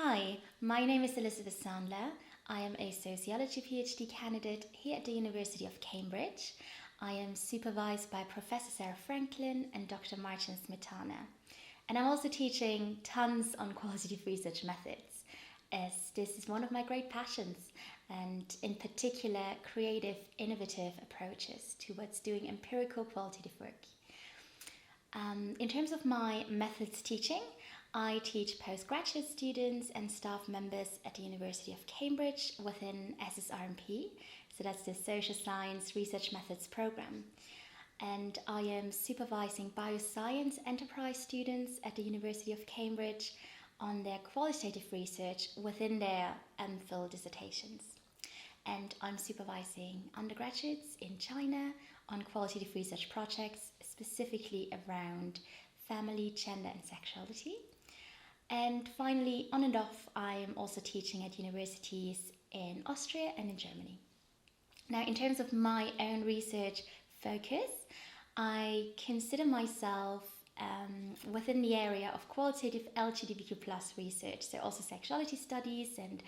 Hi, my name is Elisabeth Sandler. I am a Sociology PhD candidate here at the University of Cambridge. I am supervised by Professor Sarah Franklin and Dr. Martin Smetana. And I'm also teaching tons on qualitative research methods, as this is one of my great passions, and in particular, creative, innovative approaches towards doing empirical qualitative work. In terms of my methods teaching, I teach postgraduate students and staff members at the University of Cambridge within SSRMP, so that's the Social Science Research Methods program. And I am supervising bioscience enterprise students at the University of Cambridge on their qualitative research within their MPhil dissertations. And I'm supervising undergraduates in China on qualitative research projects, specifically around family, gender, and sexuality. And finally, on and off, I am also teaching at universities in Austria and in Germany. Now, in terms of my own research focus, I consider myself within the area of qualitative LGBTQ plus research, so also sexuality studies and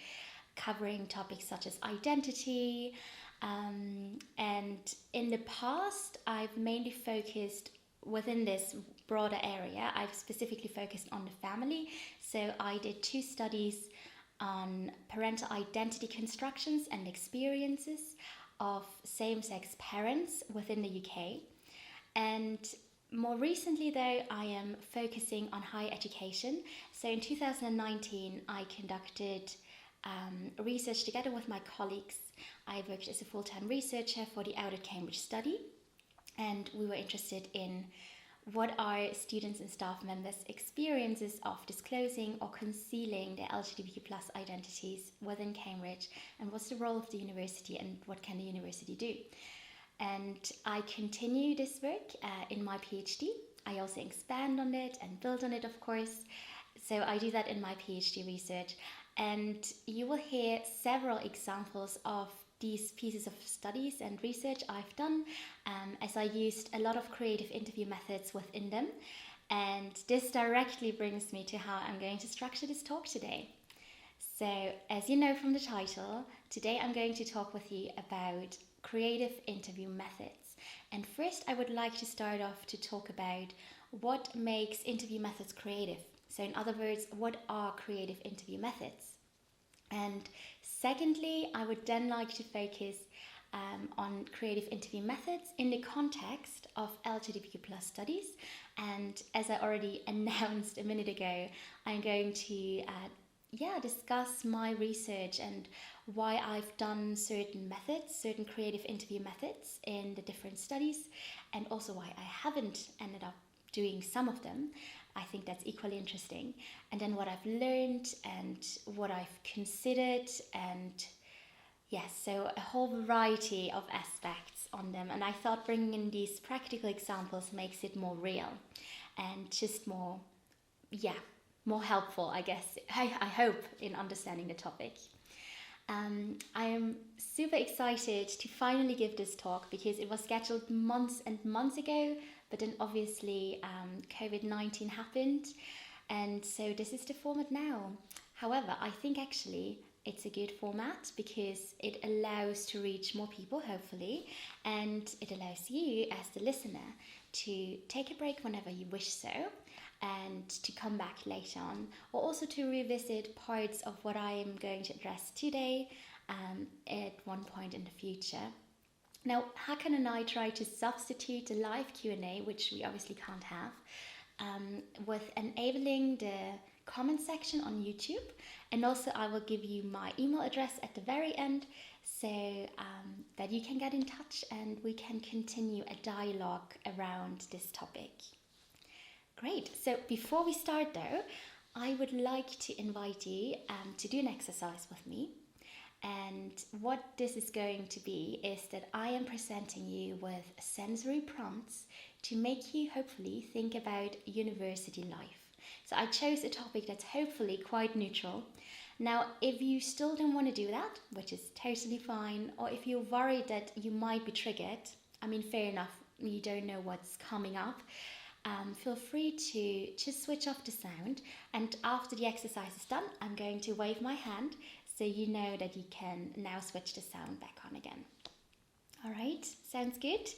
covering topics such as identity. And in the past, I've mainly focused within this broader area. I've specifically focused on the family. So I did 2 studies on parental identity constructions and experiences of same-sex parents within the UK. And more recently, though, I am focusing on higher education. So in 2019, I conducted research together with my colleagues. I worked as a full-time researcher for the Out at Cambridge study, and we were interested in what are students and staff members' experiences of disclosing or concealing their LGBTQ plus identities within Cambridge, and what's the role of the university and what can the university do. And I continue this work in my PhD. I also expand on it and build on it, of course. So I do that in my PhD research. And you will hear several examples of these pieces of studies and research I've done, as I used a lot of creative interview methods within them. And this directly brings me to how I'm going to structure this talk today. So, as you know from the title, today I'm going to talk with you about creative interview methods. And first, I would like to start off to talk about what makes interview methods creative. So in other words, what are creative interview methods? And secondly, I would then like to focus on creative interview methods in the context of LGBTQ plus studies. And as I already announced a minute ago, I'm going to discuss my research and why I've done certain methods, certain creative interview methods in the different studies, and also why I haven't ended up doing some of them. I think that's equally interesting. And then what I've learned and what I've considered, and yes, so a whole variety of aspects on them. And I thought bringing in these practical examples makes it more real and just more helpful, I guess, I hope, in understanding the topic. I am super excited to finally give this talk because it was scheduled months and months ago, but then obviously COVID-19 happened, and so this is the format now. However, I think actually it's a good format because it allows to reach more people, hopefully, and it allows you as the listener to take a break whenever you wish so, and to come back later on, or also to revisit parts of what I am going to address today at one point in the future. Now, Hakan and I try to substitute the live Q&A, which we obviously can't have, with enabling the comment section on YouTube. And also I will give you my email address at the very end so that you can get in touch and we can continue a dialogue around this topic. Great. So before we start though, I would like to invite you to do an exercise with me. And what this is going to be is that I am presenting you with sensory prompts to make you hopefully think about university life. So I chose a topic that's hopefully quite neutral. Now, if you still don't want to do that, which is totally fine, or if you're worried that you might be triggered, I mean, fair enough, you don't know what's coming up, feel free to just switch off the sound, and after the exercise is done, I'm going to wave my hand so you know that you can now switch the sound back on again. All right, sounds good?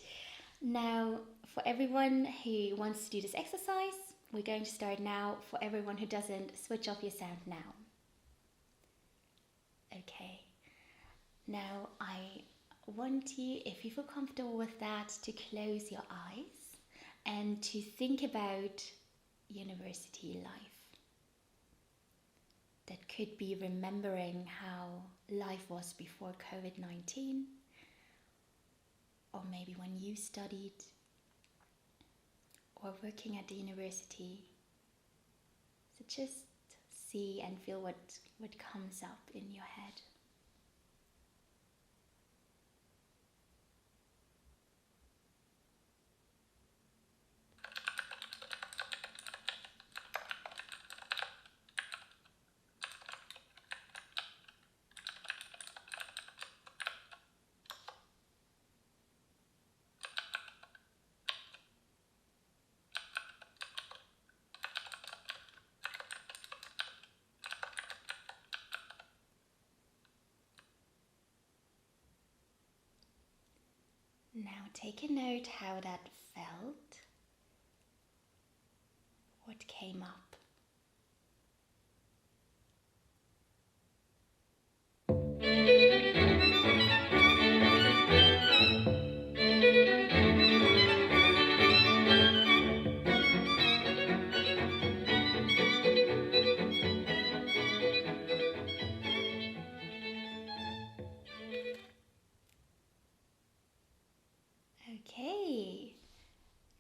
Now, for everyone who wants to do this exercise, we're going to start now. For everyone who doesn't, switch off your sound now. Okay, now I want you, if you feel comfortable with that, to close your eyes and to think about university life. That could be remembering how life was before COVID-19, or maybe when you studied, or working at the university. So just see and feel what comes up in your head. Now take a note how that felt, what came up. Okay,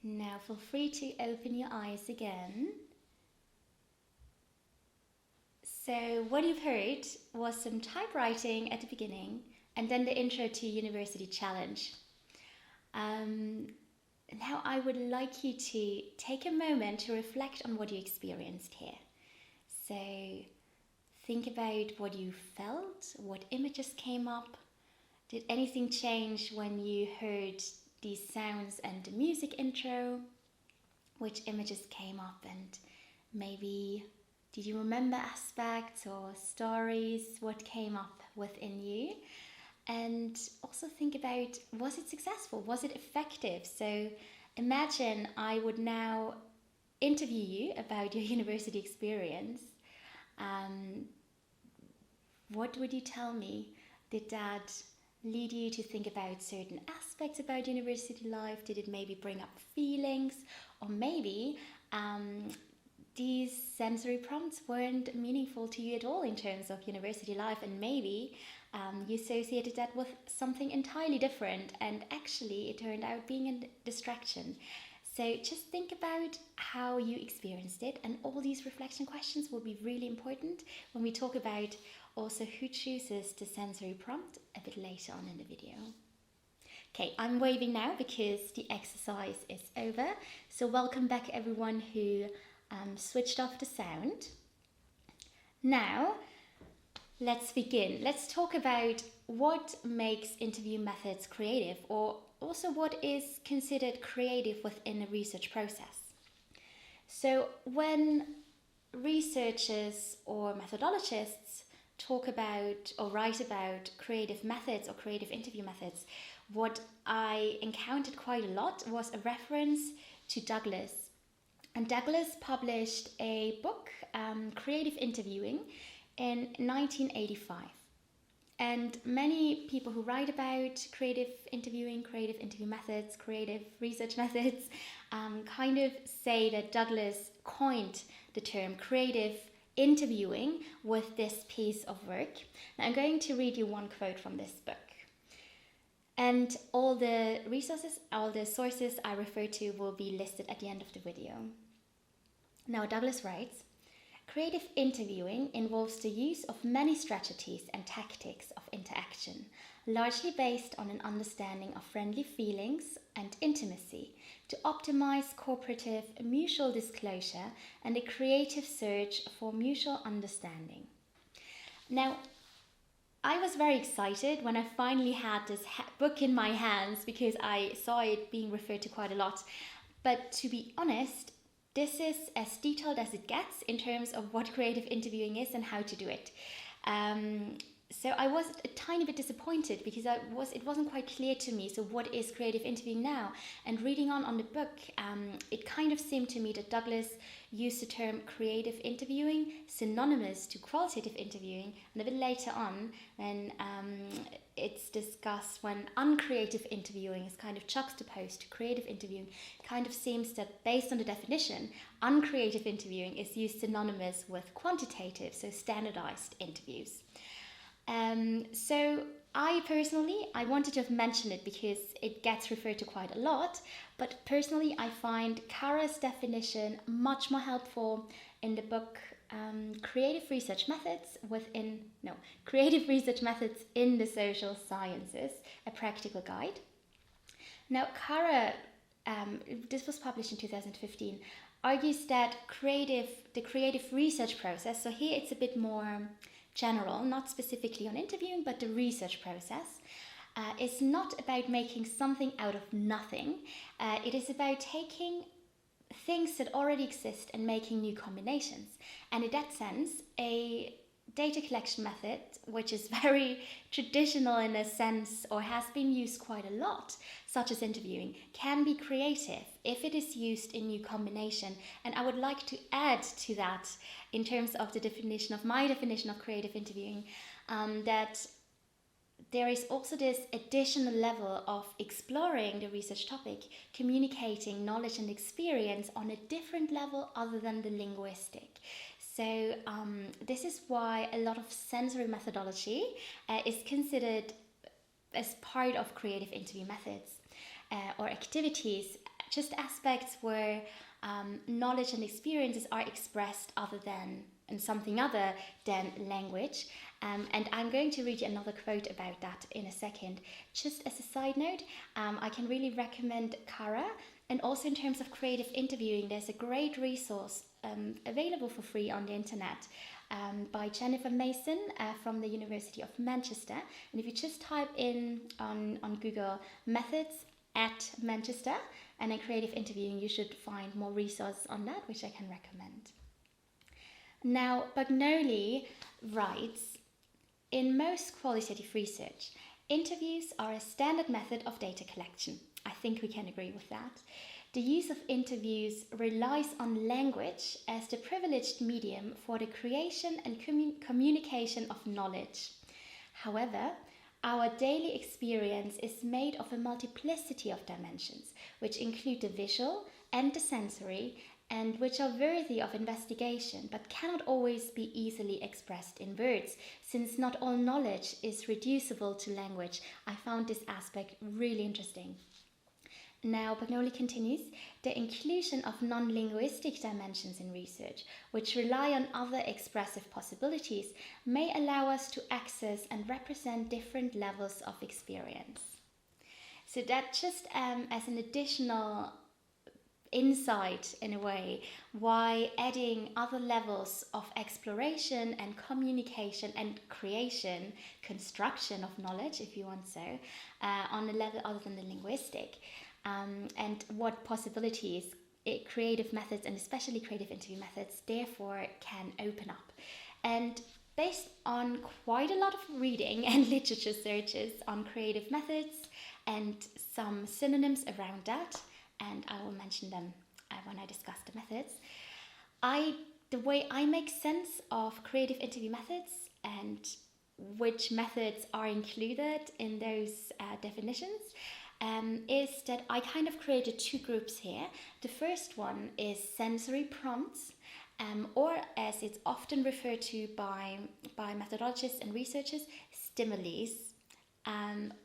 now feel free to open your eyes again. So what you've heard was some typewriting at the beginning and then the intro to University Challenge. Now I would like you to take a moment to reflect on what you experienced here. So think about what you felt, what images came up. Did anything change when you heard these sounds and the music intro? Which images came up, and maybe did you remember aspects or stories? What came up within you? And also think about, was it successful? Was it effective? So imagine I would now interview you about your university experience. What would you tell me? Did that lead you to think about certain aspects about university life? Did it maybe bring up feelings? Or maybe these sensory prompts weren't meaningful to you at all in terms of university life, and maybe you associated that with something entirely different, and actually it turned out being a distraction. So just think about how you experienced it, and all these reflection questions will be really important when we talk about also who chooses the sensory prompt a bit later on in the video. Okay, I'm waving now because the exercise is over. So welcome back everyone who switched off the sound. Now, let's begin. Let's talk about what makes interview methods creative, or also what is considered creative within a research process. So when researchers or methodologists talk about or write about creative methods or creative interview methods, what I encountered quite a lot was a reference to Douglas. And Douglas published a book, Creative Interviewing, in 1985. And many people who write about creative interviewing, creative interview methods, creative research methods, kind of say that Douglas coined the term creative interviewing with this piece of work. Now I'm going to read you one quote from this book. And all the resources, all the sources I refer to will be listed at the end of the video. Now Douglas writes, creative interviewing involves the use of many strategies and tactics of interaction, largely based on an understanding of friendly feelings and intimacy, to optimize cooperative mutual disclosure and a creative search for mutual understanding. Now, I was very excited when I finally had this book in my hands because I saw it being referred to quite a lot. But to be honest, this is as detailed as it gets in terms of what creative interviewing is and how to do it. So I was a tiny bit disappointed because it wasn't quite clear to me. So what is creative interviewing now? And reading on the book, it kind of seemed to me that Douglas used the term creative interviewing synonymous to qualitative interviewing, and a bit later on when it's discussed when uncreative interviewing is kind of juxtaposed to creative interviewing, it kind of seems that based on the definition, uncreative interviewing is used synonymous with quantitative, so standardized interviews. So I wanted to have mentioned it because it gets referred to quite a lot, but personally I find Kara's definition much more helpful in the book Creative Research Methods in the Social Sciences, a Practical Guide. Now Kara, this was published in 2015, argues that the creative research process, so here it's a bit more general, not specifically on interviewing, but the research process, is not about making something out of nothing. It is about taking things that already exist and making new combinations. And in that sense, a data collection method, which is very traditional in a sense or has been used quite a lot, such as interviewing, can be creative if it is used in new combination. And I would like to add to that in terms of my definition of creative interviewing, that there is also this additional level of exploring the research topic, communicating knowledge and experience on a different level other than the linguistic. So this is why a lot of sensory methodology is considered as part of creative interview methods or activities, just aspects where knowledge and experiences are expressed in something other than language. And I'm going to read you another quote about that in a second. Just as a side note, I can really recommend Kara. And also in terms of creative interviewing, there's a great resource available for free on the internet by Jennifer Mason from the University of Manchester. And if you just type in on Google methods at Manchester and then creative interviewing, you should find more resources on that, which I can recommend. Now, Bagnoli writes, in most qualitative research, interviews are a standard method of data collection. I think we can agree with that. The use of interviews relies on language as the privileged medium for the creation and communication of knowledge. However, our daily experience is made of a multiplicity of dimensions, which include the visual and the sensory, and which are worthy of investigation, but cannot always be easily expressed in words, since not all knowledge is reducible to language. I found this aspect really interesting. Now, Bagnoli continues, the inclusion of non-linguistic dimensions in research, which rely on other expressive possibilities, may allow us to access and represent different levels of experience. So that just as an additional insight, in a way, why adding other levels of exploration and communication and creation, construction of knowledge, if you want so, on a level other than the linguistic. And what possibilities creative methods, and especially creative interview methods, therefore can open up. And based on quite a lot of reading and literature searches on creative methods and some synonyms around that, and I will mention them when I discuss the methods, the way I make sense of creative interview methods and which methods are included in those definitions is that I kind of created two groups here. The first one is sensory prompts, or as it's often referred to by methodologists and researchers, stimuli,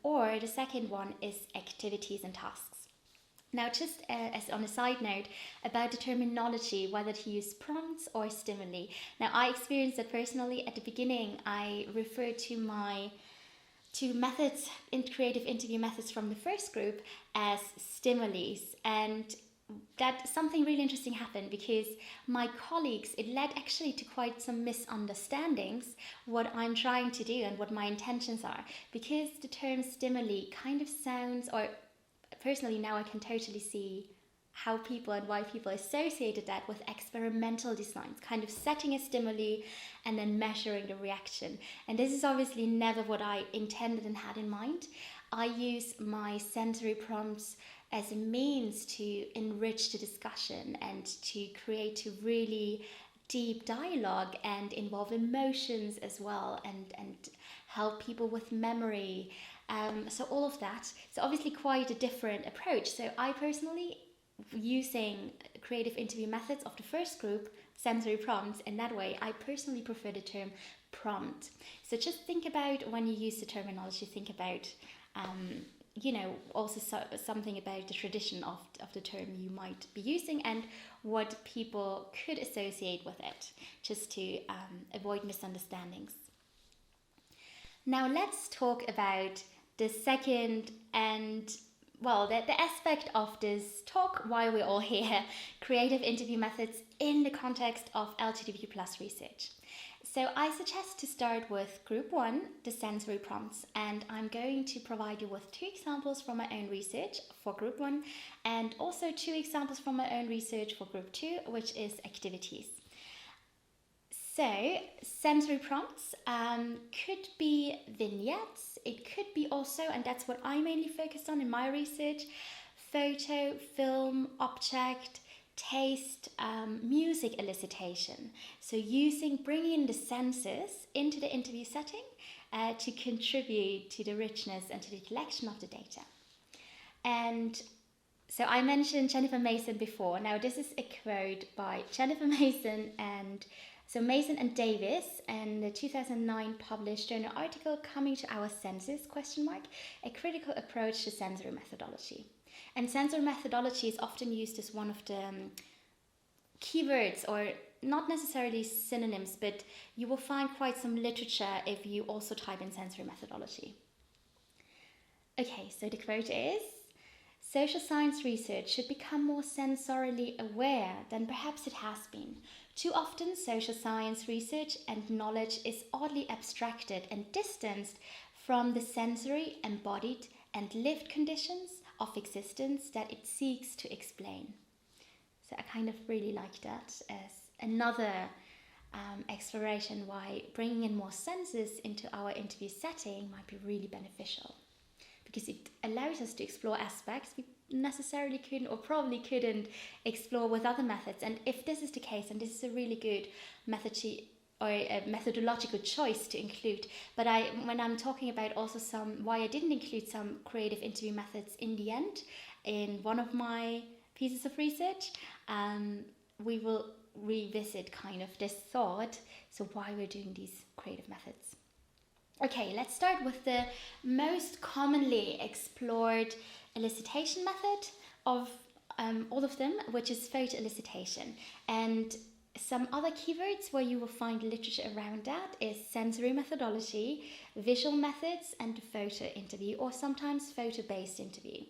or the second one is activities and tasks. Now, just as on a side note about the terminology, whether to use prompts or stimuli. Now, I experienced that personally. At the beginning, I referred to methods in creative interview methods from the first group as stimuli, and that something really interesting happened because my colleagues, it led actually to quite some misunderstandings what I'm trying to do and what my intentions are, because the term stimuli kind of sounds, or personally now I can totally see how people and why people associated that with experimental designs, kind of setting a stimuli and then measuring the reaction. And this is obviously never what I intended and had in mind. I use my sensory prompts as a means to enrich the discussion and to create a really deep dialogue and involve emotions as well, and help people with memory. So all of that. So obviously quite a different approach. So I personally, using creative interview methods of the first group, sensory prompts, in that way, I personally prefer the term prompt. So just think about, when you use the terminology, think about also something about the tradition of the term you might be using and what people could associate with it, just to avoid misunderstandings. Now let's talk about the second and, the aspect of this talk, why we're all here, creative interview methods in the context of LGBTQ plus research. So I suggest to start with group 1, the sensory prompts, and I'm going to provide you with 2 examples from my own research for group 1 and also 2 examples from my own research for group 2, which is activities. So sensory prompts could be vignettes, it could be also, and that's what I mainly focused on in my research, photo, film, object, taste, music elicitation. So bringing in the senses into the interview setting to contribute to the richness and to the collection of the data. And so I mentioned Jennifer Mason before. Now this is a quote by Jennifer Mason and Davis, in the 2009 published journal article Coming to Our Senses, a critical approach to sensory methodology. And sensory methodology is often used as one of the keywords, or not necessarily synonyms, but you will find quite some literature if you also type in sensory methodology. Okay, so the quote is, social science research should become more sensorially aware than perhaps it has been. Too often, social science research and knowledge is oddly abstracted and distanced from the sensory, embodied, and lived conditions of existence that it seeks to explain. So I kind of really like that as another exploration why bringing in more senses into our interview setting might be really beneficial, because it allows us to explore aspects we necessarily couldn't or probably couldn't explore with other methods. And if this is the case, and this is a really good methodological choice to include, but when I'm talking about also why I didn't include some creative interview methods in the end in one of my pieces of research, we will revisit kind of this thought, so why we're doing these creative methods. Okay, let's start with the most commonly explored elicitation method of all of them, which is photo elicitation. And some other keywords where you will find literature around that is sensory methodology, visual methods, and photo interview, or sometimes photo-based interview.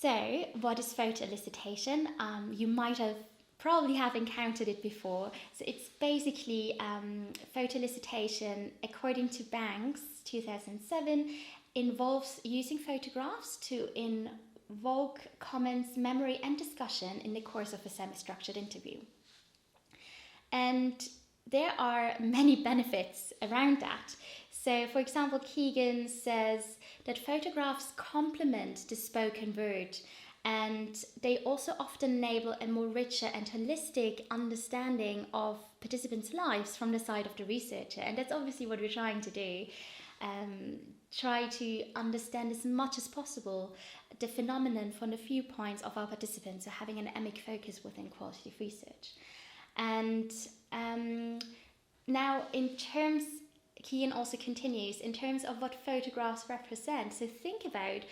So, what is photo elicitation? You might probably have encountered it before. So it's basically photo elicitation, according to Banks, 2007, involves using photographs to invoke comments, memory, and discussion in the course of a semi-structured interview. And there are many benefits around that. So, for example, Keegan says that photographs complement the spoken word, and they also often enable a more richer and holistic understanding of participants' lives from the side of the researcher. And that's obviously what we're trying to do. Try to understand as much as possible the phenomenon from the viewpoints of our participants, so having an emic focus within qualitative research. And now in terms, Kean also continues, in terms of what photographs represent. So think about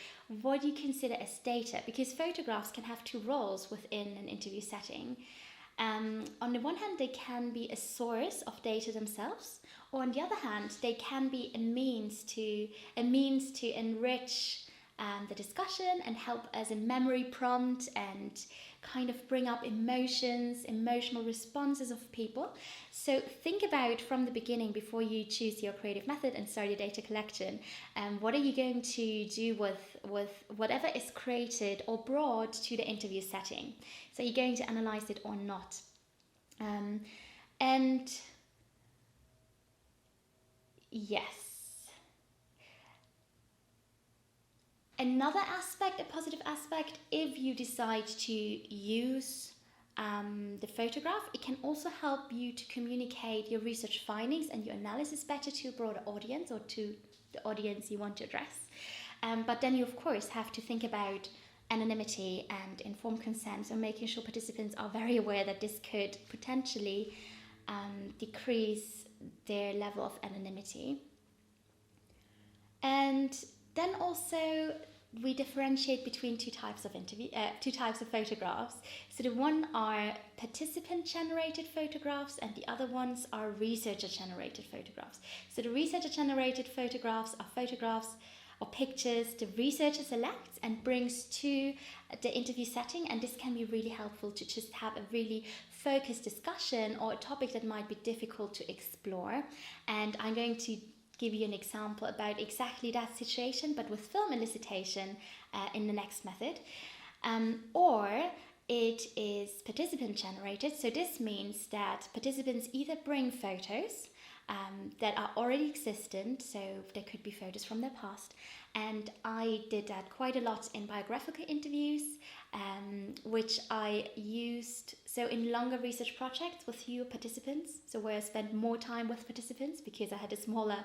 what you consider as data, because photographs can have 2 roles within an interview setting. On the one hand, they can be a source of data themselves, or on the other hand, they can be a means to enrich the discussion and help as a memory prompt and kind of bring up emotions, emotional responses of people. So think about from the beginning, before you choose your creative method and start your data collection, what are you going to do with whatever is created or brought to the interview setting? So you're going to analyze it or not. And yes. Another aspect, a positive aspect, if you decide to use the photograph, it can also help you to communicate your research findings and your analysis better to a broader audience or to the audience you want to address. But then you, of course, have to think about anonymity and informed consent, so making sure participants are very aware that this could potentially decrease their level of anonymity. And then also we differentiate between two types of photographs. So the one are participant-generated photographs, and the other ones are researcher-generated photographs. So the researcher-generated photographs are photographs or pictures the researcher selects and brings to the interview setting, and this can be really helpful to just have a really focused discussion or a topic that might be difficult to explore. And I'm going to give you an example about exactly that situation, but with film elicitation in the next method. Or it is participant generated. So this means that participants either bring photos that are already existent, so there could be photos from their past. And I did that quite a lot in biographical interviews, which I used so in longer research projects with fewer participants, so where I spent more time with participants because I had a smaller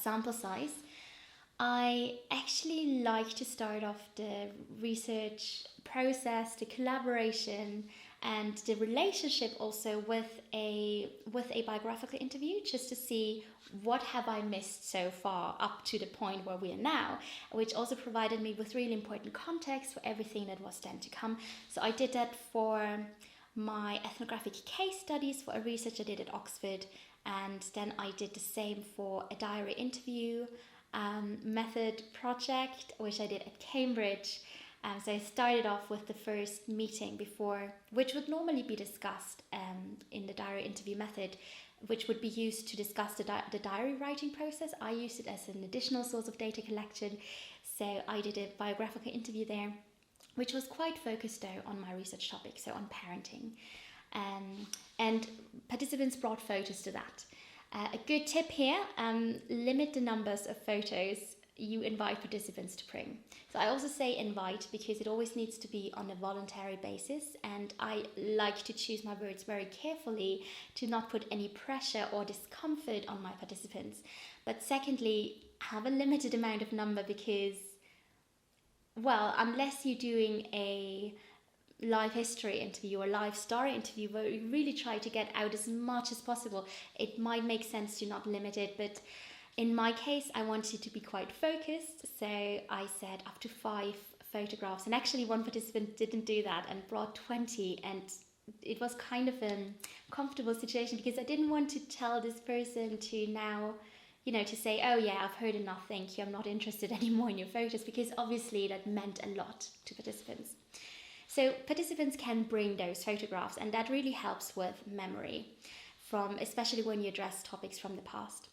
sample size. I actually like to start off the research process, the collaboration, and the relationship also with a biographical interview, just to see what have I missed so far up to the point where we are now, which also provided me with really important context for everything that was then to come. So I did that for my ethnographic case studies for a research I did at Oxford, and then I did the same for a diary interview method project, which I did at Cambridge. So I started off with the first meeting before, which would normally be discussed in the diary interview method, which would be used to discuss the diary writing process. I used it as an additional source of data collection. So I did a biographical interview there, which was quite focused though on my research topic, so on parenting. And participants brought photos to that. A good tip here, limit the numbers of photos you invite participants to bring. So I also say invite because it always needs to be on a voluntary basis, and I like to choose my words very carefully to not put any pressure or discomfort on my participants. But secondly, have a limited amount of number because, well, unless you're doing a live history interview or live story interview where you really try to get out as much as possible, it might make sense to not limit it. But in my case, I wanted to be quite focused, so I said up to 5 photographs. And actually one participant didn't do that and brought 20, and it was kind of a comfortable situation because I didn't want to tell this person to now, to say, oh yeah, I've heard enough, thank you, I'm not interested anymore in your photos, because obviously that meant a lot to participants. So participants can bring those photographs, and that really helps with memory, especially when you address topics from the past.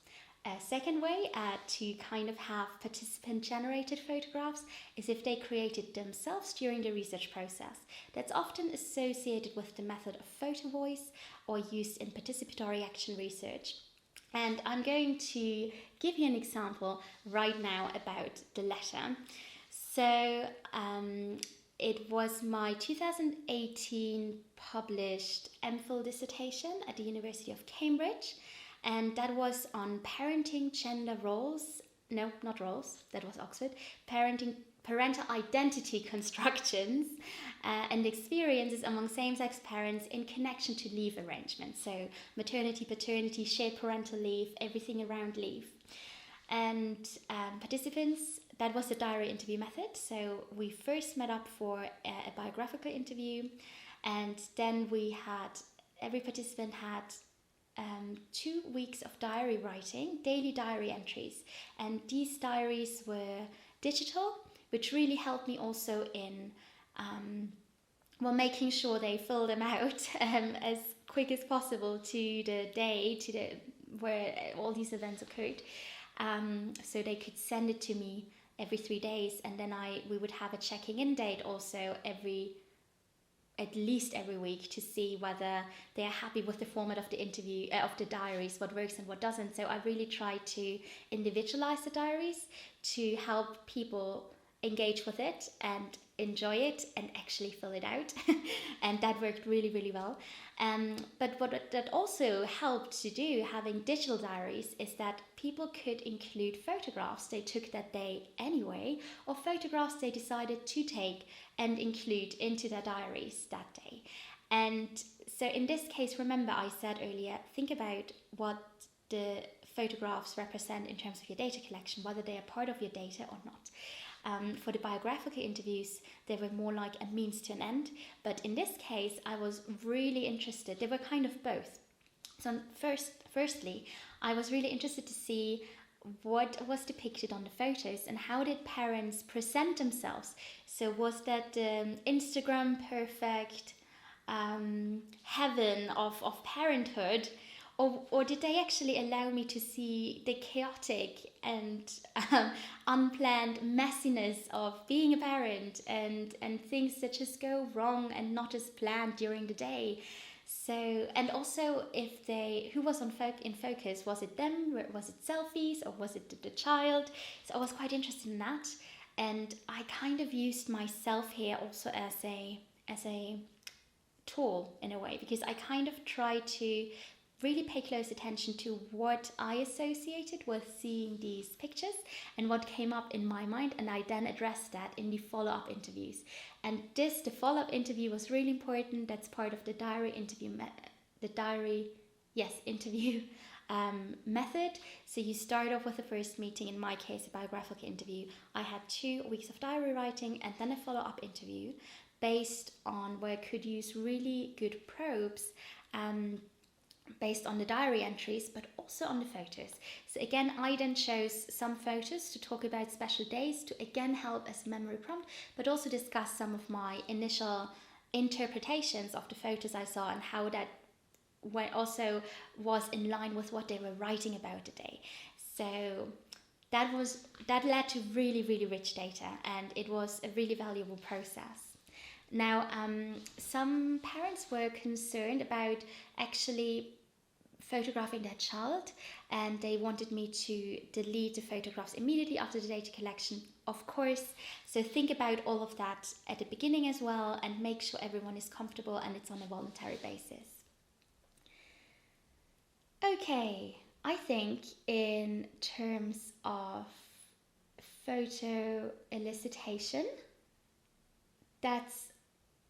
A second way to kind of have participant-generated photographs is if they created themselves during the research process. That's often associated with the method of Photovoice or used in participatory action research. And I'm going to give you an example right now about the letter. So it was my 2018 published MPhil dissertation at the University of Cambridge, and that was on parenting gender roles, no, not roles, that was Oxford, parental identity constructions and experiences among same-sex parents in connection to leave arrangements. So maternity, paternity, shared parental leave, everything around leave. And participants, that was the diary interview method. So we first met up for a biographical interview, and then every participant had 2 weeks of diary writing, daily diary entries. And these diaries were digital, which really helped me also in making sure they fill them out as quick as possible to the day where all these events occurred, so they could send it to me every 3 days, and then we would have a checking in date also at least every week, to see whether they are happy with the format of the interview, of the diaries, what works and what doesn't. So I really try to individualize the diaries to help people engage with it and enjoy it and actually fill it out. And that worked really, really well. But what that also helped to do, having digital diaries, is that people could include photographs they took that day anyway, or photographs they decided to take and include into their diaries that day. And so in this case, remember I said earlier, think about what the photographs represent in terms of your data collection, whether they are part of your data or not. For the biographical interviews, they were more like a means to an end. But in this case, I was really interested. They were kind of both. So firstly, I was really interested to see what was depicted on the photos and how did parents present themselves. So was that Instagram perfect heaven of parenthood? Or did they actually allow me to see the chaotic and unplanned messiness of being a parent and things that just go wrong and not as planned during the day? So, and also who was in focus? Was it them? Was it selfies? Or was it the child? So I was quite interested in that. And I kind of used myself here also as a tool in a way, because I kind of tried to really pay close attention to what I associated with seeing these pictures and what came up in my mind, and I then addressed that in the follow-up interviews. And the follow-up interview was really important. That's part of the diary interview method. So you start off with the first meeting, in my case a biographical interview. I had 2 weeks of diary writing and then a follow-up interview based on where I could use really good probes based on the diary entries, but also on the photos. So again, I then chose some photos to talk about special days to again help as a memory prompt, but also discuss some of my initial interpretations of the photos I saw and how that also was in line with what they were writing about the day. So that led to really, really rich data, and it was a really valuable process. Now, some parents were concerned about actually photographing their child, and they wanted me to delete the photographs immediately after the data collection, of course. So think about all of that at the beginning as well, and make sure everyone is comfortable and it's on a voluntary basis. Okay, I think in terms of photo elicitation, that's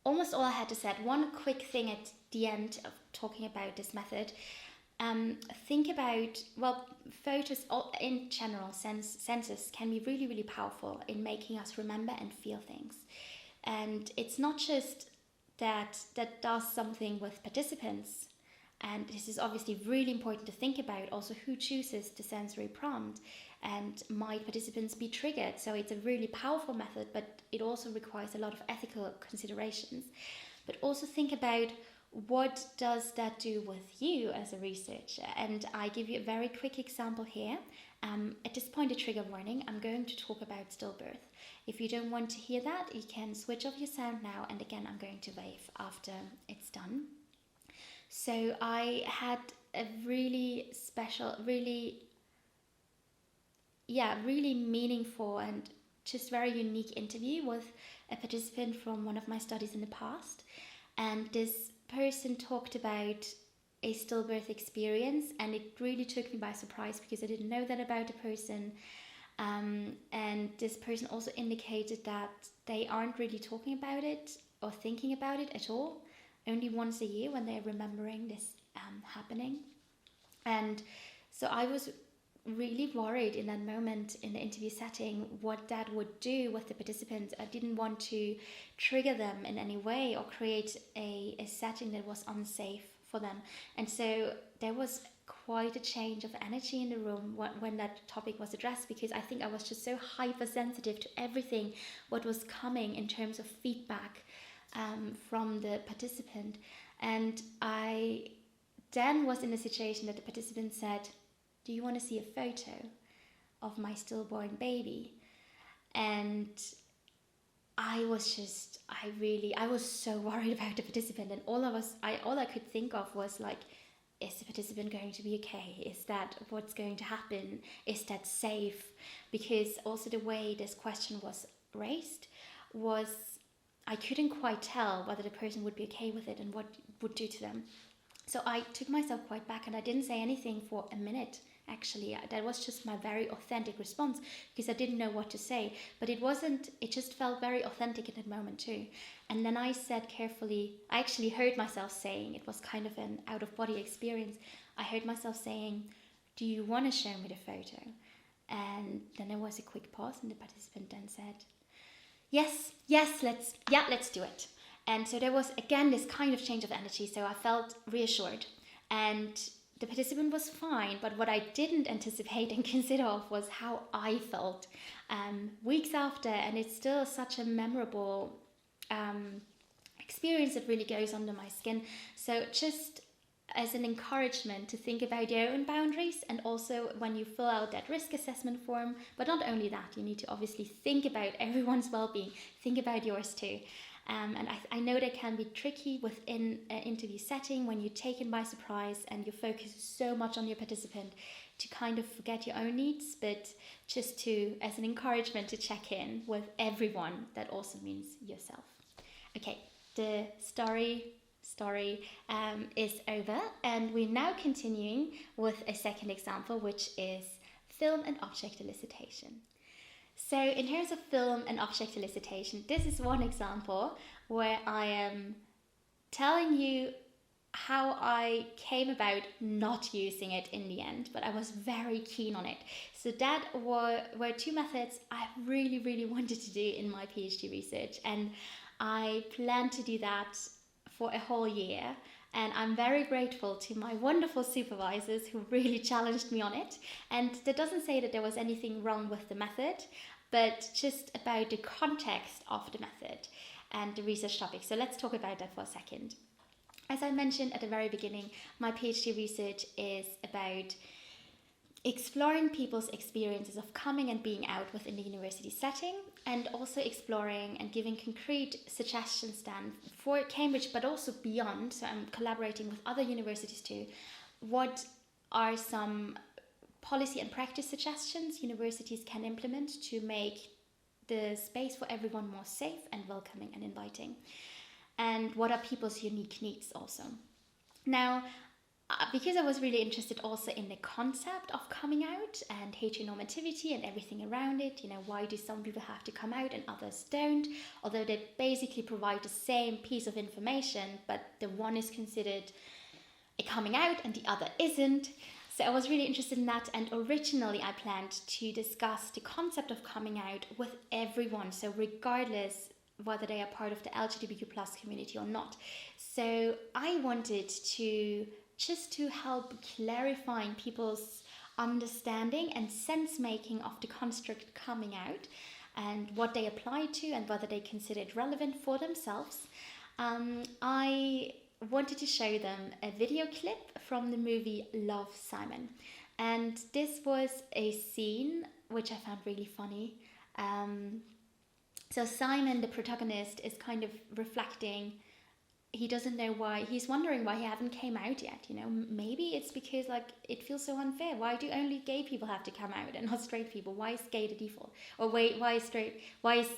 almost all I had to say. One quick thing at the end of talking about this method. Think about, photos in general, senses can be really, really powerful in making us remember and feel things. And it's not just that does something with participants. And this is obviously really important to think about also who chooses the sensory prompt, and might participants be triggered. So it's a really powerful method, but it also requires a lot of ethical considerations. But also think about, what does that do with you as a researcher? And I give you a very quick example here. At this point, a trigger warning. I'm going to talk about stillbirth. If you don't want to hear that, you can switch off your sound now. And again, I'm going to wave after it's done. So I had a really special, really meaningful and just very unique interview with a participant from one of my studies in the past. And this person talked about a stillbirth experience, and it really took me by surprise because I didn't know that about the person. And this person also indicated that they aren't really talking about it or thinking about it at all, only once a year when they're remembering this happening. And so I was really worried in that moment in the interview setting what that would do with the participants. I didn't want to trigger them in any way or create a setting that was unsafe for them. And so there was quite a change of energy in the room when that topic was addressed, because I think I was just so hypersensitive to everything what was coming in terms of feedback from the participant. And I then was in a situation that the participant said, "Do you want to see a photo of my stillborn baby?" And I was so worried about the participant, and all I could think of was like, is the participant going to be okay? Is that what's going to happen? Is that safe? Because also the way this question was raised was, I couldn't quite tell whether the person would be okay with it and what it would do to them. So I took myself quite back, and I didn't say anything for a minute. Actually, that was just my very authentic response, because I didn't know what to say. But it just felt very authentic in that moment too. And then I said carefully, I actually heard myself saying, it was kind of an out-of-body experience. I heard myself saying, "Do you want to show me the photo?" And then there was a quick pause, and the participant then said, yes, let's do it. And so there was again this kind of change of energy. So I felt reassured, and the participant was fine. But what I didn't anticipate and consider of was how I felt weeks after, and it's still such a memorable experience that really goes under my skin. So just as an encouragement to think about your own boundaries, and also when you fill out that risk assessment form, but not only that, you need to obviously think about everyone's well-being, think about yours too. And I know that can be tricky within an interview setting when you're taken by surprise and you focus so much on your participant to kind of forget your own needs, but just to, as an encouragement to check in with everyone, that also means yourself. Okay, the story is over, and we're now continuing with a second example, which is film and object elicitation. So in terms of film and object elicitation, this is one example where I am telling you how I came about not using it in the end, but I was very keen on it. So that were two methods I really wanted to do in my PhD research, and I planned to do that for a whole year. And I'm very grateful to my wonderful supervisors who really challenged me on it. And that doesn't say that there was anything wrong with the method, but just about the context of the method and the research topic. So let's talk about that for a second. As I mentioned at the very beginning, my PhD research is about exploring people's experiences of coming and being out within the university setting, and also exploring and giving concrete suggestions then for Cambridge, but also beyond. So I'm collaborating with other universities too. What are some policy and practice suggestions universities can implement to make the space for everyone more safe and welcoming and inviting? And what are people's unique needs also? Now, because I was really interested also in the concept of coming out and heteronormativity and everything around it, why do some people have to come out and others don't? Although they basically provide the same piece of information, but the one is considered a coming out and the other isn't. So I was really interested in that, and originally I planned to discuss the concept of coming out with everyone, so regardless whether they are part of the LGBTQ plus community or not. So I wanted to help clarifying people's understanding and sense making of the construct coming out, and what they apply to and whether they consider it relevant for themselves. I wanted to show them a video clip from the movie Love, Simon. And this was a scene which I found really funny. So Simon, the protagonist, is kind of reflecting. He doesn't know why. He's wondering why he haven't came out yet. Maybe it's because it feels so unfair. Why do only gay people have to come out and not straight people? Why is gay the default? Or why is straight? Why is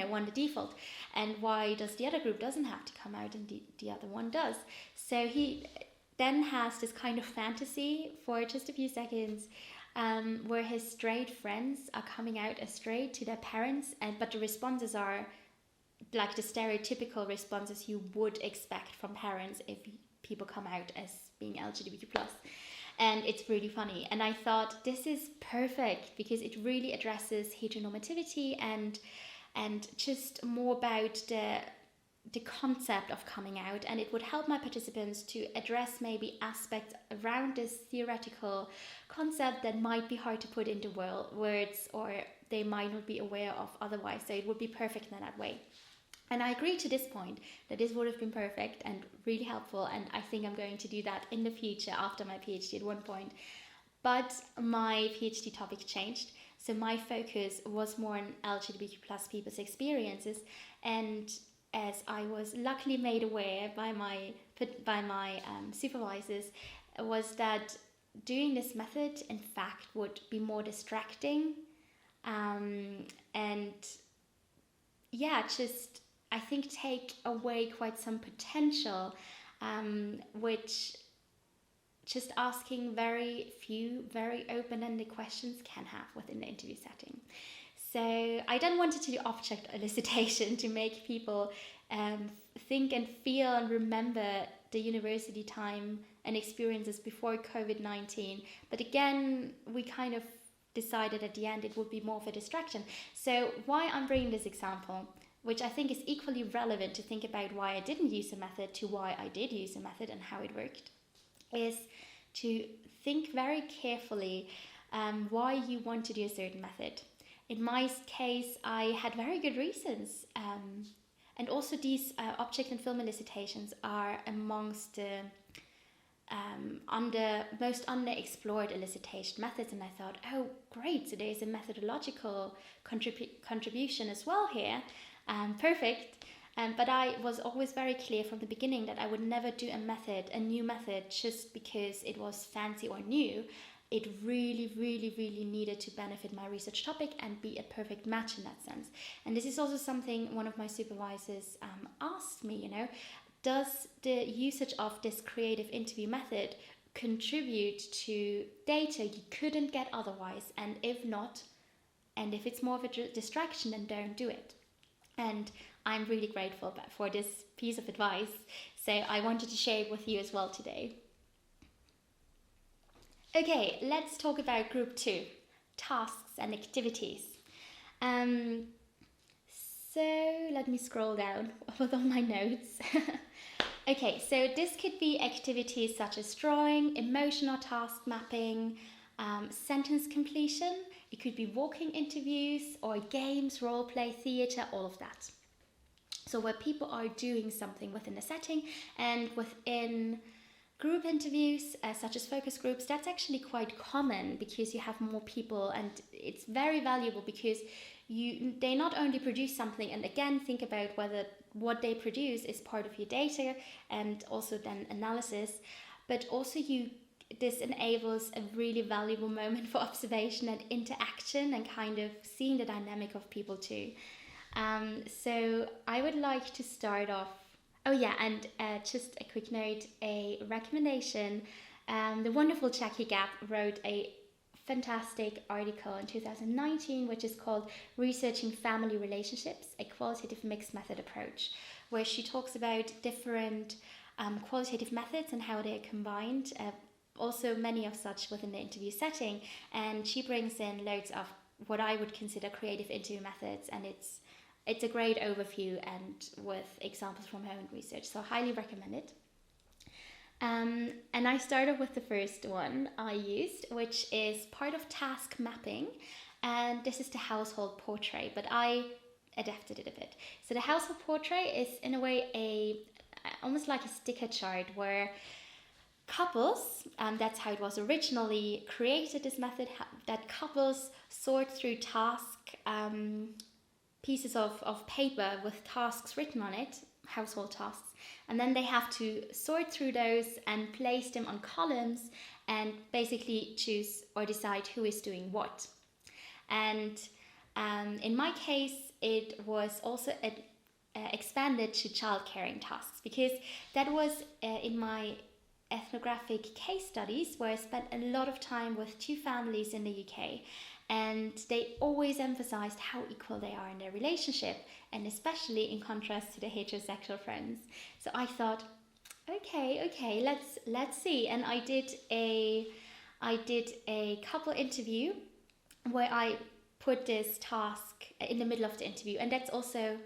one the default? And why does the other group doesn't have to come out and the other one does? So he then has this kind of fantasy for just a few seconds, where his straight friends are coming out as straight to their parents, but the responses are like the stereotypical responses you would expect from parents if people come out as being LGBTQ+. And it's really funny. And I thought this is perfect because it really addresses heteronormativity and just more about the concept of coming out, and it would help my participants to address maybe aspects around this theoretical concept that might be hard to put into words, or they might not be aware of otherwise. So it would be perfect in that way. And I agree to this point that this would have been perfect and really helpful, and I think I'm going to do that in the future after my PhD at one point. But my PhD topic changed, so my focus was more on LGBTQ plus people's experiences, and as I was luckily made aware by my supervisors, was that doing this method in fact would be more distracting, and just I think take away quite some potential, which just asking very few, very open-ended questions can have within the interview setting. So I then wanted to do object elicitation to make people think and feel and remember the university time and experiences before COVID-19. But again, we kind of decided at the end it would be more of a distraction. So why I'm bringing this example, which I think is equally relevant to think about why I didn't use a method to why I did use a method and how it worked, is to think very carefully why you want to do a certain method. In my case, I had very good reasons. And also these object and film elicitations are amongst the most underexplored elicitation methods, and I thought, oh great, so there's a methodological contribution as well here. Perfect. But I was always very clear from the beginning that I would never do a new method just because it was fancy or new. It really, really, really needed to benefit my research topic and be a perfect match in that sense. And this is also something one of my supervisors asked me, does the usage of this creative interview method contribute to data you couldn't get otherwise? And if not, and if it's more of a distraction, then don't do it. And I'm really grateful for this piece of advice, so I wanted to share it with you as well today. Okay, let's talk about group 2, tasks and activities. So let me scroll down with all my notes. Okay, so this could be activities such as drawing, emotional task mapping, sentence completion. It could be walking interviews or games, role play, theatre, all of that. So where people are doing something within a setting, and within group interviews, such as focus groups, that's actually quite common because you have more people, and it's very valuable because they not only produce something, and again think about whether what they produce is part of your data and also then analysis, but also this enables a really valuable moment for observation and interaction and kind of seeing the dynamic of people too. So I would like to start off. Oh yeah, and just a quick note, a recommendation. The wonderful Jackie Gap wrote a fantastic article in 2019, which is called Researching Family Relationships, a Qualitative Mixed Method Approach, where she talks about different qualitative methods and how they're combined, also many of such within the interview setting, and she brings in loads of what I would consider creative interview methods, and it's a great overview and with examples from her own research, so I highly recommend it. And I started with the first one I used, which is part of task mapping, and this is the household portrait, but I adapted it a bit. So the household portrait is in a way almost like a sticker chart where couples, that's how it was originally created, this method, that couples sort through pieces of paper with tasks written on it, household tasks, and then they have to sort through those and place them on columns and basically choose or decide who is doing what. And in my case, it was also expanded to child caring tasks, because that was in my ethnographic case studies where I spent a lot of time with 2 families in the UK, and they always emphasized how equal they are in their relationship, and especially in contrast to the heterosexual friends. So I thought, okay, let's see. And I did a couple interview where I put this task in the middle of the interview, and that's also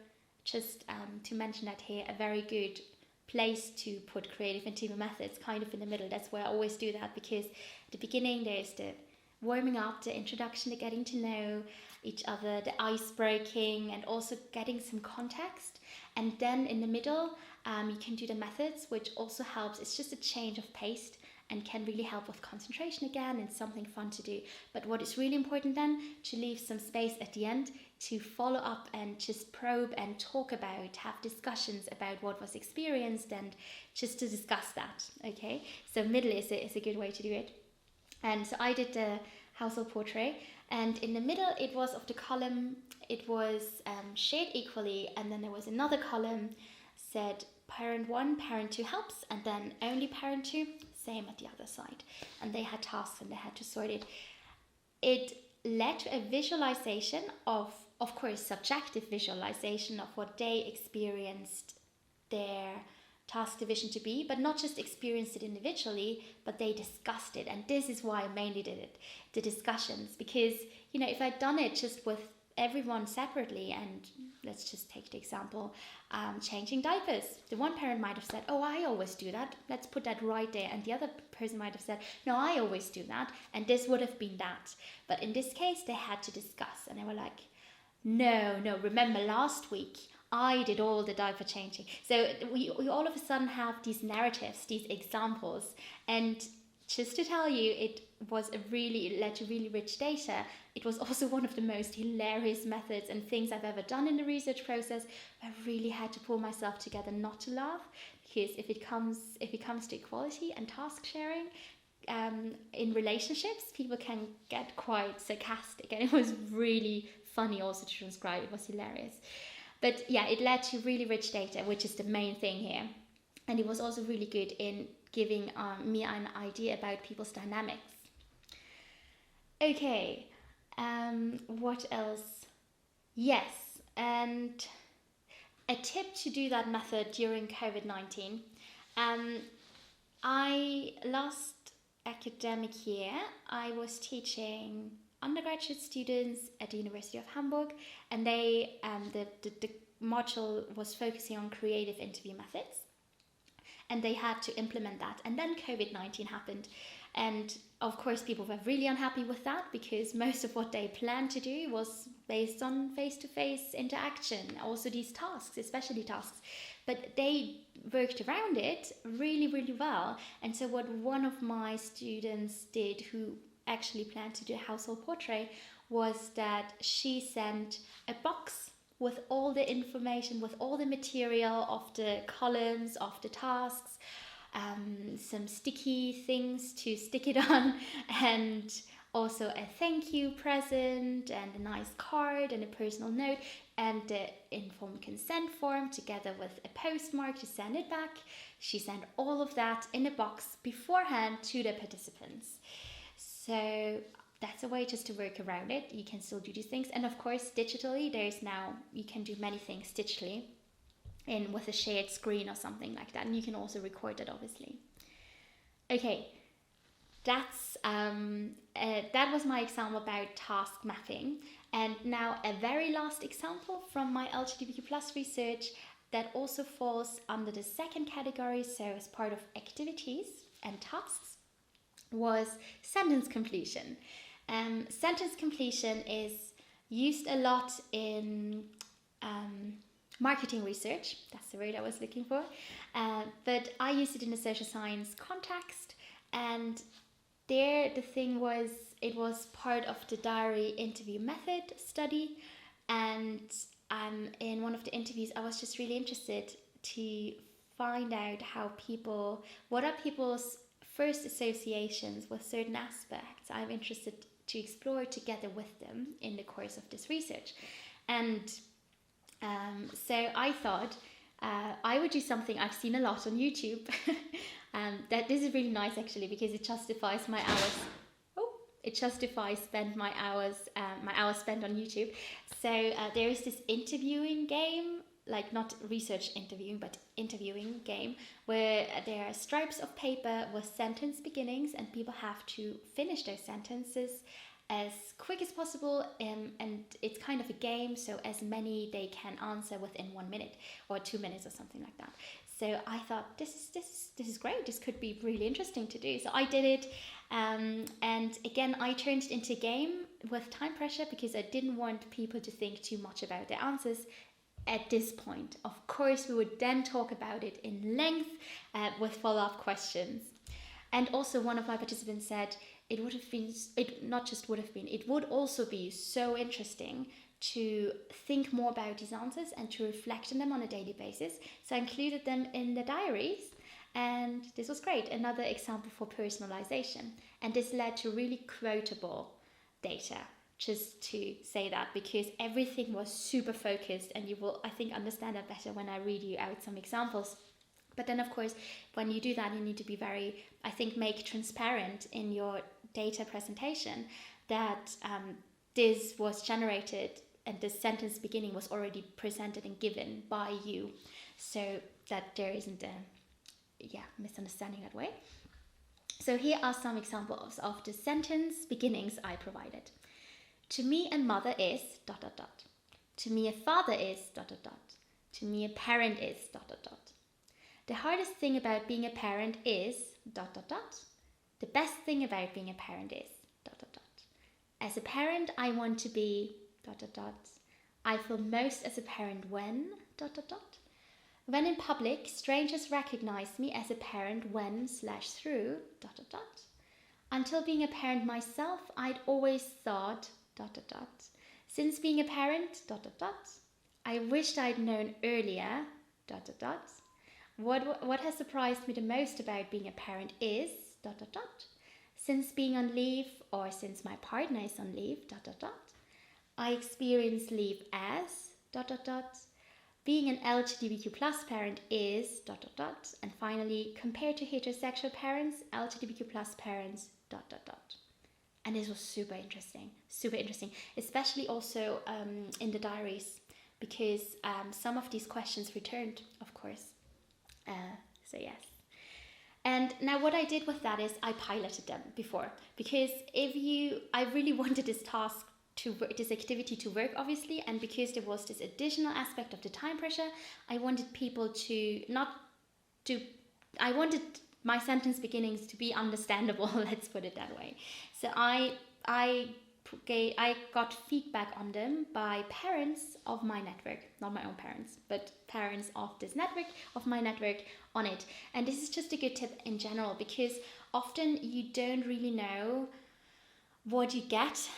just to mention that here, a very good place to put creative interview methods kind of in the middle. That's where I always do that, because at the beginning there's the warming up, the introduction, the getting to know each other, the ice breaking, and also getting some context. And then in the middle, you can do the methods, which also helps. It's just a change of pace and can really help with concentration again, and something fun to do. But what is really important then, to leave some space at the end to follow up and just probe and talk about, have discussions about what was experienced, and just to discuss that, okay? So middle is a good way to do it. And so I did the household portrait, and in the middle it was of the column, it was shared equally, and then there was another column said parent 1, parent 2 helps, and then only parent 2, same at the other side. And they had tasks and they had to sort it. It led to a visualization of course, subjective visualization of what they experienced their task division to be, but not just experienced it individually, but they discussed it. And this is why I mainly did it, the discussions, because, you know, if I'd done it just with everyone separately, and let's just take the example, changing diapers, the one parent might have said, oh, I always do that, let's put that right there, and the other person might have said, no, I always do that, and this would have been that. But in this case they had to discuss, and they were like, no, remember last week I did all the diaper changing. So we all of a sudden have these narratives, these examples, and just to tell you, it led to really rich data. It was also one of the most hilarious methods and things I've ever done in the research process. I really had to pull myself together not to laugh, because if it comes to equality and task sharing in relationships, people can get quite sarcastic, and it was really funny also to transcribe. It was hilarious. But yeah, it led to really rich data, which is the main thing here. And it was also really good in giving me an idea about people's dynamics. Okay, what else? Yes, and a tip to do that method during COVID-19. Last academic year, I was teaching undergraduate students at the University of Hamburg, and they the module was focusing on creative interview methods, and they had to implement that. And then COVID-19 happened, and of course people were really unhappy with that, because most of what they planned to do was based on face-to-face interaction, also these tasks, especially tasks, but they worked around it really, really well. And so what one of my students did, who actually planned to do a household portrait, was that she sent a box with all the information, with all the material of the columns, of the tasks, some sticky things to stick it on, and also a thank you present, and a nice card, and a personal note, and the informed consent form, together with a postmark to send it back. She sent all of that in a box beforehand to the participants. So that's a way just to work around it. You can still do these things. And of course, digitally, you can do many things digitally with a shared screen or something like that. And you can also record it, obviously. Okay, that was my example about task mapping. And now a very last example from my LGBTQ plus research that also falls under the second category, so as part of activities and tasks, was sentence completion. Sentence completion is used a lot in marketing research. That's the word I was looking for. But I used it in a social science context, and there the thing was, it was part of the diary interview method study, and in one of the interviews I was just really interested to find out what are people's first associations with certain aspects I'm interested to explore together with them in the course of this research. And so I thought I would do something I've seen a lot on YouTube. That this is really nice actually, because it justifies my hours. It justifies my hours spent on YouTube. So there is this interviewing game, like not research interviewing, but interviewing game, where there are stripes of paper with sentence beginnings, and people have to finish those sentences as quick as possible, and it's kind of a game, so as many they can answer within 1 minute or 2 minutes or something like that. So I thought this is great. This could be really interesting to do. So I did it, and again I turned it into a game with time pressure because I didn't want people to think too much about their answers at this point. Of course, we would then talk about it in length with follow-up questions. And also one of my participants said it would have been, it not just would have been, it would also be so interesting to think more about these answers and to reflect on them on a daily basis. So I included them in the diaries, and this was great. Another example for personalization. And this led to really quotable data, just to say that, because everything was super focused, and you will, I think, understand that better when I read you out some examples. But then, of course, when you do that, you need to be very, I think, make transparent in your data presentation that this was generated and the sentence beginning was already presented and given by you, so that there isn't a misunderstanding that way. So here are some examples of the sentence beginnings I provided. To me, a mother is ... To me, a father is ... To me, a parent is ... The hardest thing about being a parent is ... The best thing about being a parent is ... As a parent, I want to be ... I feel most as a parent when ... When in public, strangers recognize me as a parent when/through ... Until being a parent myself, I'd always thought ... Since being a parent ... I wished I'd known earlier ... What has surprised me the most about being a parent is ... Since being on leave, or since my partner is on leave ... I experience leave as ... Being an LGBTQ plus parent is ... And finally, compared to heterosexual parents, LGBTQ plus parents ... And this was super interesting, especially also in the diaries, because some of these questions returned, of course. So yes. And now what I did with that is I piloted them before, because I really wanted this task this activity to work, obviously, and because there was this additional aspect of the time pressure, I wanted people I wanted my sentence beginnings to be understandable, let's put it that way. So I got feedback on them by parents of my network, not my own parents, but parents of this network, of my network, on it. And this is just a good tip in general, because often you don't really know what you get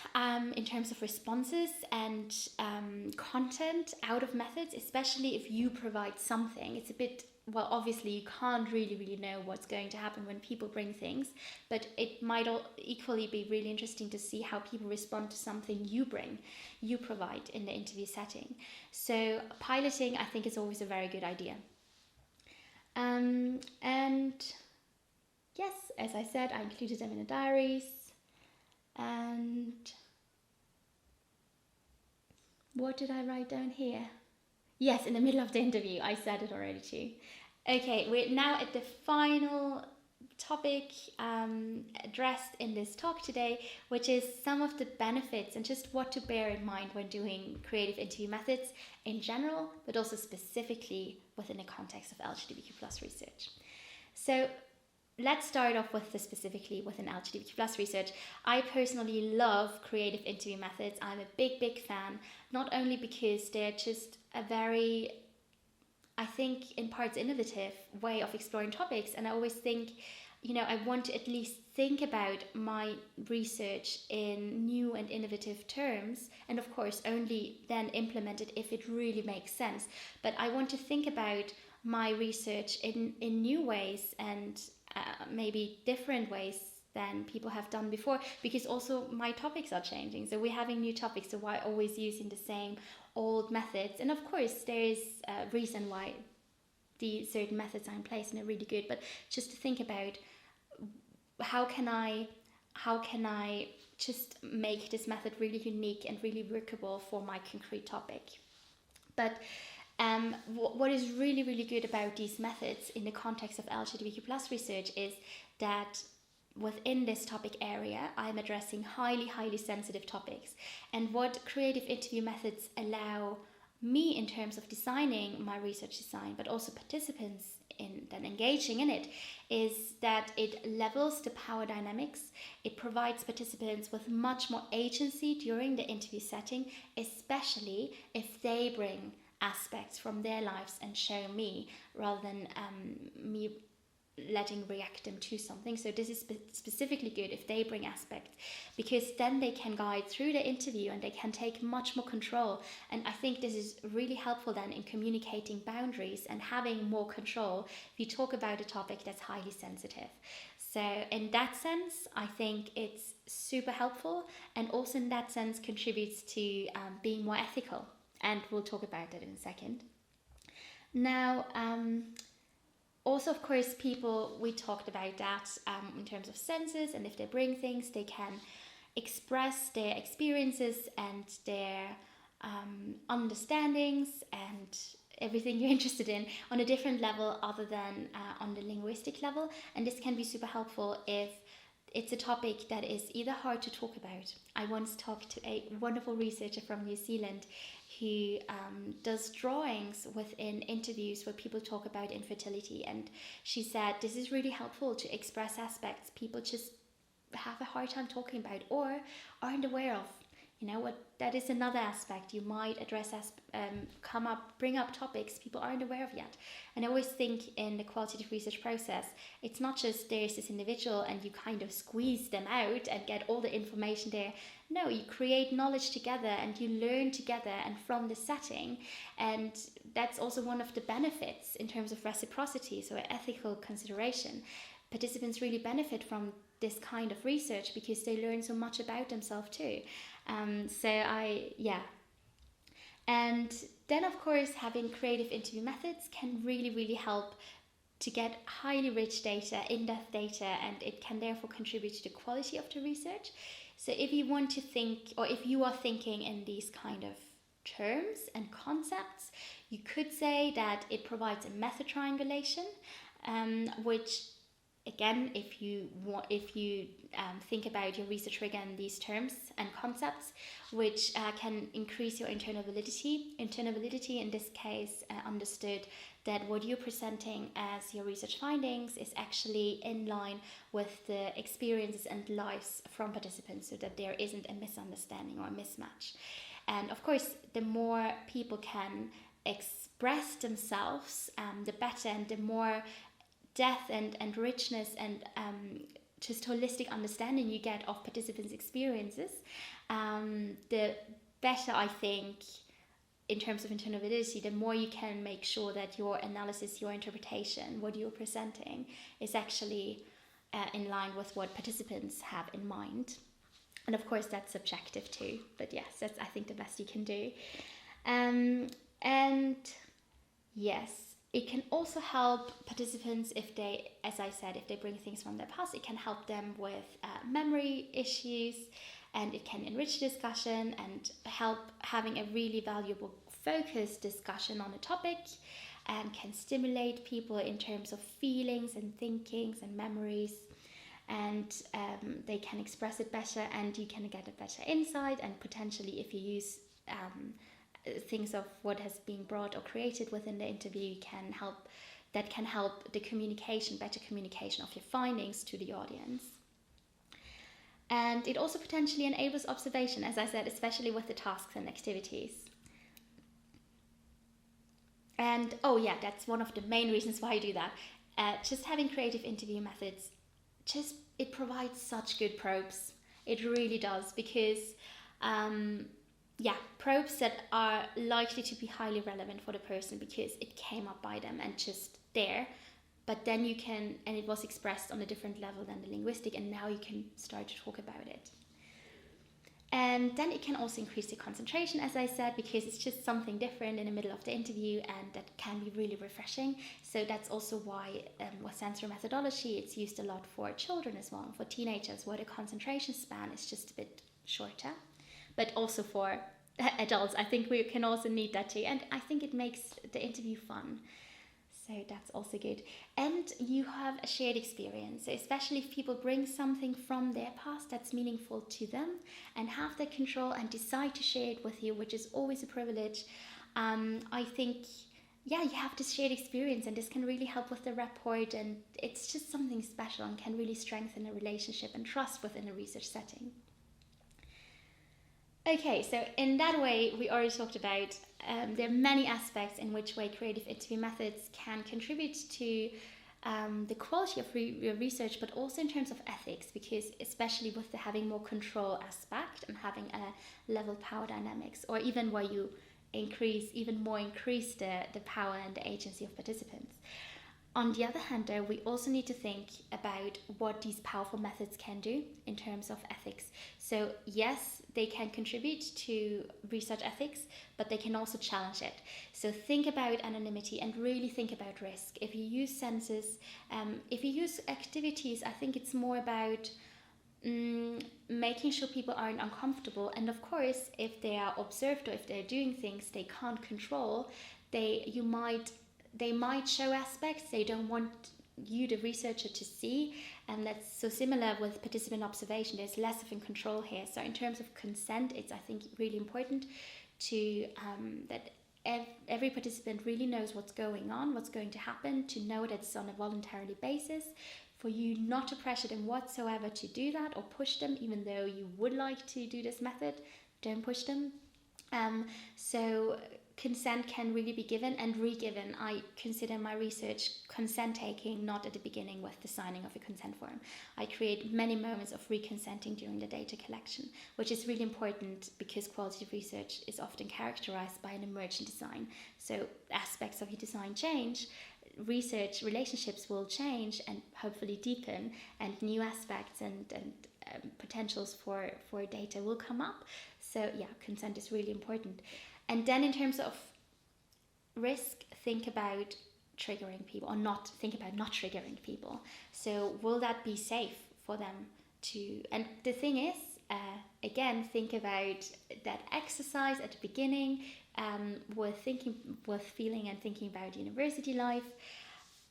in terms of responses and content out of methods, especially if you provide something. It's a bit, well, obviously you can't really know what's going to happen when people bring things, but it might equally be really interesting to see how people respond to something you provide in the interview setting. So piloting, I think, is always a very good idea. And yes, as I said, I included them in the diaries. And what did I write down here? Yes, in the middle of the interview, I said it already too. Okay, we're now at the final topic addressed in this talk today, which is some of the benefits and just what to bear in mind when doing creative interview methods in general, but also specifically within the context of LGBTQ plus research. So let's start off with specifically within LGBTQ plus research. I personally love creative interview methods. I'm a big fan, not only because they're just a very, I think, in parts innovative way of exploring topics. And I always think, I want to at least think about my research in new and innovative terms, and of course only then implement it if it really makes sense. But I want to think about my research in new ways and maybe different ways than people have done before, because also my topics are changing. So we're having new topics, so why always using the same old methods? And of course there is a reason why the certain methods are in place and are really good, but just to think about how can I just make this method really unique and really workable for my concrete topic. But what is really good about these methods in the context of LGBTQ plus research is that within this topic area, I'm addressing highly sensitive topics. And what creative interview methods allow me in terms of designing my research design, but also participants in then engaging in it, is that it levels the power dynamics. It provides participants with much more agency during the interview setting, especially if they bring aspects from their lives and show me, rather than me letting react them to something. So this is specifically good if they bring aspects, because then they can guide through the interview and they can take much more control. And I think this is really helpful then in communicating boundaries and having more control if you talk about a topic that's highly sensitive. So in that sense, I think it's super helpful, and also in that sense contributes to being more ethical. And we'll talk about that in a second. Now, also, of course, people, we talked about that in terms of senses, and if they bring things, they can express their experiences and their understandings and everything you're interested in on a different level other than on the linguistic level. And this can be super helpful if it's a topic that is either hard to talk about. I once talked to a wonderful researcher from New Zealand who does drawings within interviews where people talk about infertility, and she said this is really helpful to express aspects people just have a hard time talking about or aren't aware of. You know what? That is another aspect you might address as bring up topics people aren't aware of yet. And I always think in the qualitative research process, it's not just there's this individual and you kind of squeeze them out and get all the information there. No, you create knowledge together and you learn together and from the setting. And that's also one of the benefits in terms of reciprocity, so ethical consideration. Participants really benefit from this kind of research because they learn so much about themselves too. And then of course having creative interview methods can really help to get highly rich data, in-depth data, and it can therefore contribute to the quality of the research. So if you want to think, or if you are thinking in these kind of terms and concepts, you could say that it provides a method triangulation, which again, if you think about your research rigor in these terms and concepts, which can increase your internal validity. Internal validity in this case understood that what you're presenting as your research findings is actually in line with the experiences and lives from participants, so that there isn't a misunderstanding or a mismatch. And of course, the more people can express themselves, the better, and the more depth and richness and just holistic understanding you get of participants' experiences, the better, I think, in terms of internal validity, the more you can make sure that your analysis, your interpretation, what you're presenting is actually in line with what participants have in mind. And of course, that's subjective too, but yes, that's, I think, the best you can do. And yes, it can also help participants if they, as I said, if they bring things from their past, it can help them with memory issues, and it can enrich discussion and help having a really valuable focused discussion on a topic, and can stimulate people in terms of feelings and thinkings and memories, and they can express it better, and you can get a better insight, and potentially if you use things of what has been brought or created within the interview can help the communication, better communication of your findings to the audience. And it also potentially enables observation, as I said, especially with the tasks and activities. And that's one of the main reasons why I do that. Just having creative interview methods, it provides such good probes. It really does, because probes that are likely to be highly relevant for the person because it came up by them and just there. But then you can, and it was expressed on a different level than the linguistic, and now you can start to talk about it. And then it can also increase the concentration, as I said, because it's just something different in the middle of the interview, and that can be really refreshing. So that's also why with sensory methodology, it's used a lot for children as well, for teenagers, where the concentration span is just a bit shorter. But also for adults, I think we can also need that too. And I think it makes the interview fun. So that's also good. And you have a shared experience. So especially if people bring something from their past that's meaningful to them and have the control and decide to share it with you, which is always a privilege. I think, yeah, you have this shared experience, and this can really help with the rapport, and it's just something special and can really strengthen a relationship and trust within a research setting. Okay, so in that way, we already talked about there are many aspects in which way creative interview methods can contribute to the quality of your research, but also in terms of ethics, because especially with the having more control aspect and having a level power dynamics, or even where you increase the power and the agency of participants. On the other hand, though, we also need to think about what these powerful methods can do in terms of ethics. So yes, they can contribute to research ethics, but they can also challenge it. So think about anonymity and really think about risk. If you use census, if you use activities, I think it's more about making sure people aren't uncomfortable. And of course, if they are observed or if they're doing things they can't control, they might show aspects they don't want you, the researcher, to see. And that's so similar with participant observation. There's less of a control here. So in terms of consent, it's, I think, really important to that every participant really knows what's going on, what's going to happen, to know that it's on a voluntary basis, for you not to pressure them whatsoever to do that or push them, even though you would like to do this method. Don't push them. So consent can really be given and re-given. I consider my research consent taking not at the beginning with the signing of a consent form. I create many moments of re-consenting during the data collection, which is really important because qualitative research is often characterized by an emergent design. So aspects of your design change, research relationships will change and hopefully deepen, and new aspects and potentials for data will come up. So yeah, consent is really important. And then in terms of risk, think about triggering people, or not triggering people. So will that be safe for them to, and the thing is, again, think about that exercise at the beginning, with feeling and thinking about university life.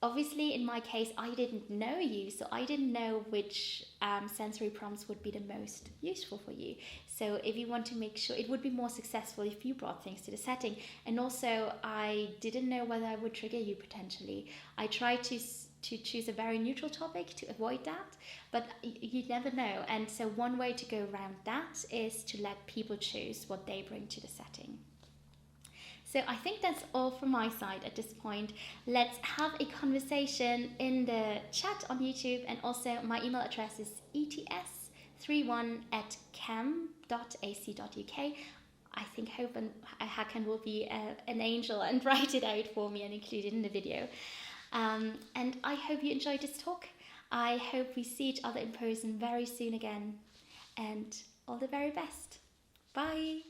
Obviously, in my case, I didn't know you, so I didn't know which sensory prompts would be the most useful for you. So if you want to make sure, it would be more successful if you brought things to the setting. And also, I didn't know whether I would trigger you potentially. I tried to choose a very neutral topic to avoid that, but you never know. And so one way to go around that is to let people choose what they bring to the setting. So I think that's all from my side at this point. Let's have a conversation in the chat on YouTube, and also my email address is ets31@cam.ac.uk. I think Hakan will be an angel and write it out for me and include it in the video. And I hope you enjoyed this talk. I hope we see each other in person very soon again, and all the very best. Bye.